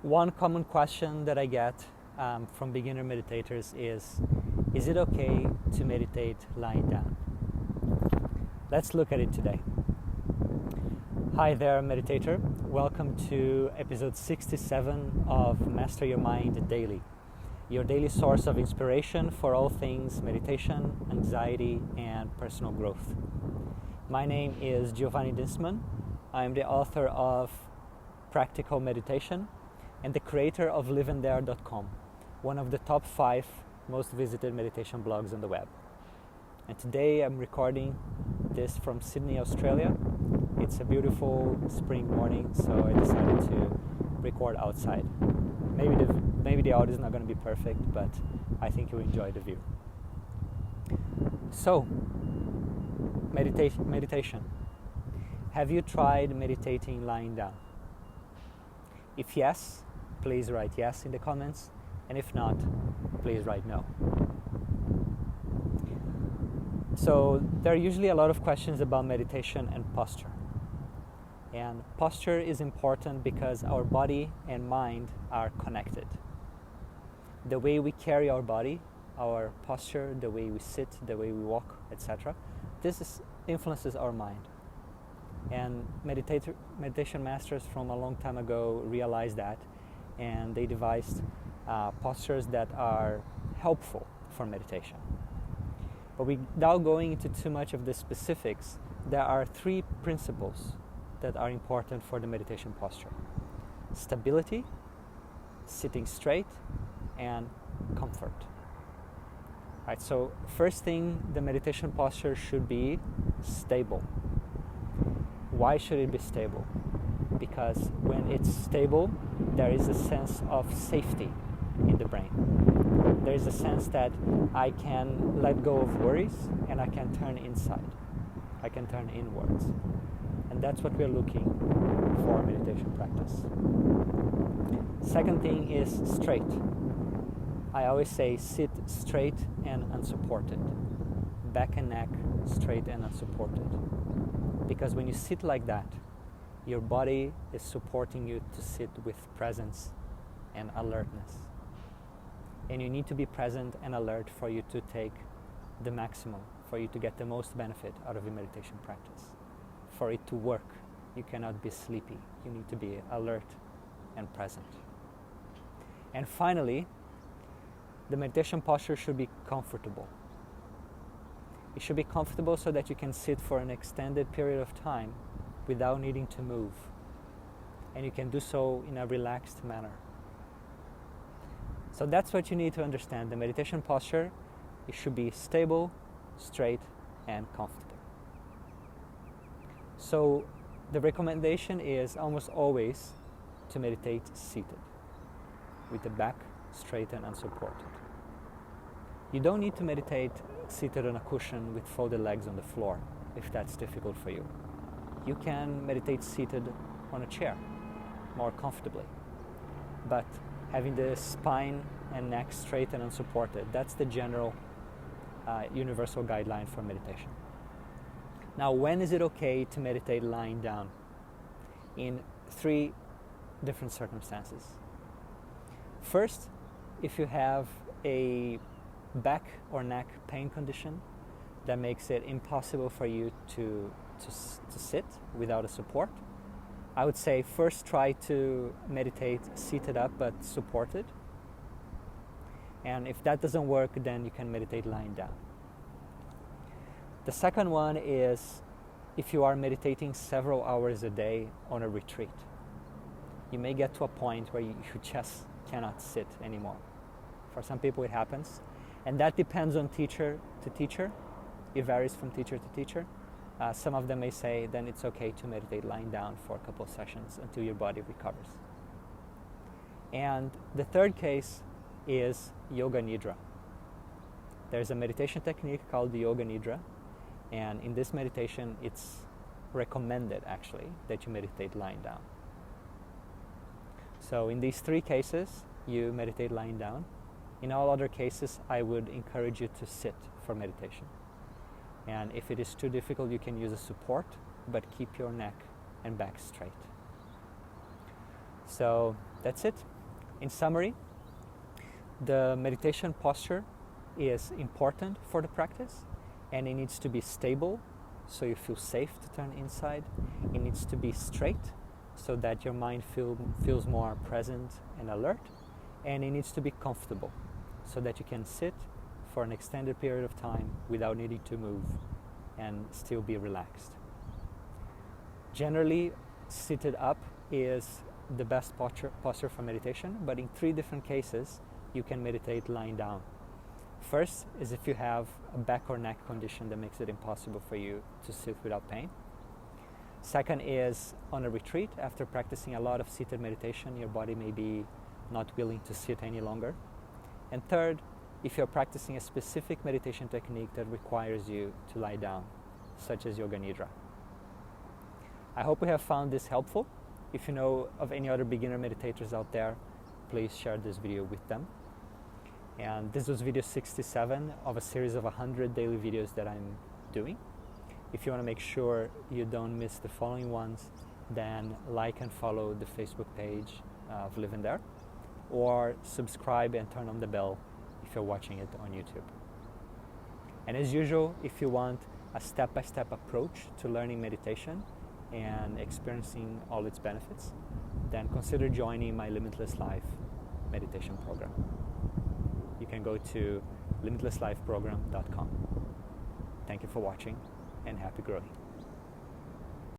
One common question that I get from beginner meditators is it okay to meditate lying down? Let's look at it today. Hi there, meditator. Welcome to episode 67 of Master Your Mind Daily, your daily source of inspiration for all things meditation, anxiety, and personal growth. My name is Giovanni Dienstmann. I am the author of Practical Meditation and the creator of liveandthere.com, one of the top 5 most visited meditation blogs on the web. And today I'm recording this from Sydney, Australia. It's a beautiful spring morning, so I decided to record outside. Maybe the audio is not going to be perfect, but I think you'll enjoy the view. So, meditation. Have you tried meditating lying down? If yes, please write yes in the comments, and if not, please write no. So there are usually a lot of questions about meditation and posture. And posture is important because our body and mind are connected. The way we carry our body, our posture, the way we sit, the way we walk, etc., influences our mind. And meditation masters from a long time ago realized that, and they devised postures that are helpful for meditation. But without going into too much of the specifics, there are 3 principles that are important for the meditation posture: stability, sitting straight, and comfort. Right, so first thing, the meditation posture should be stable. Why should it be stable? Because when it's stable, there is a sense of safety in the brain. There is a sense that I can let go of worries and I can turn inside. I can turn inwards. And that's what we're looking for meditation practice. Second thing is straight. I always say sit straight and unsupported. Back and neck straight and unsupported. Because when you sit like that, your body is supporting you to sit with presence and alertness. And you need to be present and alert for you to take the maximum, for you to get the most benefit out of your meditation practice. For it to work, you cannot be sleepy. You need to be alert and present. And finally, the meditation posture should be comfortable. It should be comfortable so that you can sit for an extended period of time without needing to move. And you can do so in a relaxed manner. So that's what you need to understand. The meditation posture, it should be stable, straight, and comfortable. So the recommendation is almost always to meditate seated, with the back straight and unsupported. You don't need to meditate seated on a cushion with folded legs on the floor, if that's difficult for you. You can meditate seated on a chair, more comfortably. But having the spine and neck straight and unsupported, that's the general universal guideline for meditation. Now, when is it okay to meditate lying down? In 3 different circumstances. First, if you have a back or neck pain condition that makes it impossible for you to sit without a support, I would say first try to meditate seated up but supported. And if that doesn't work, then you can meditate lying down. The second one is if you are meditating several hours a day on a retreat. You may get to a point where you just cannot sit anymore. For some people it happens. And that depends on teacher to teacher. It varies from teacher to teacher. Some of them may say then it's okay to meditate lying down for a couple of sessions until your body recovers. And the third case is Yoga Nidra. There's a meditation technique called the Yoga Nidra, and in this meditation it's recommended actually that you meditate lying down. So in these 3 cases, you meditate lying down. In all other cases, I would encourage you to sit for meditation. And if it is too difficult, you can use a support, but keep your neck and back straight. So that's it. In summary, the meditation posture is important for the practice, and it needs to be stable so you feel safe to turn inside. It needs to be straight so that your mind feels more present and alert, and it needs to be comfortable so that you can sit for an extended period of time without needing to move and still be relaxed. Generally, seated up is the best posture for meditation, but in 3 different cases you can meditate lying down. First is if you have a back or neck condition that makes it impossible for you to sit without pain. Second is on a retreat. After practicing a lot of seated meditation, your body may be not willing to sit any longer. And third, if you're practicing a specific meditation technique that requires you to lie down, such as Yoga Nidra. I hope you have found this helpful. If you know of any other beginner meditators out there, please share this video with them. And this was video 67 of a series of 100 daily videos that I'm doing. If you want to make sure you don't miss the following ones, then like and follow the Facebook page of Living There, or subscribe and turn on the bell if you're watching it on YouTube. And as usual, if you want a step-by-step approach to learning meditation and experiencing all its benefits, then consider joining my Limitless Life meditation program. You can go to limitlesslifeprogram.com. Thank you for watching, and happy growing.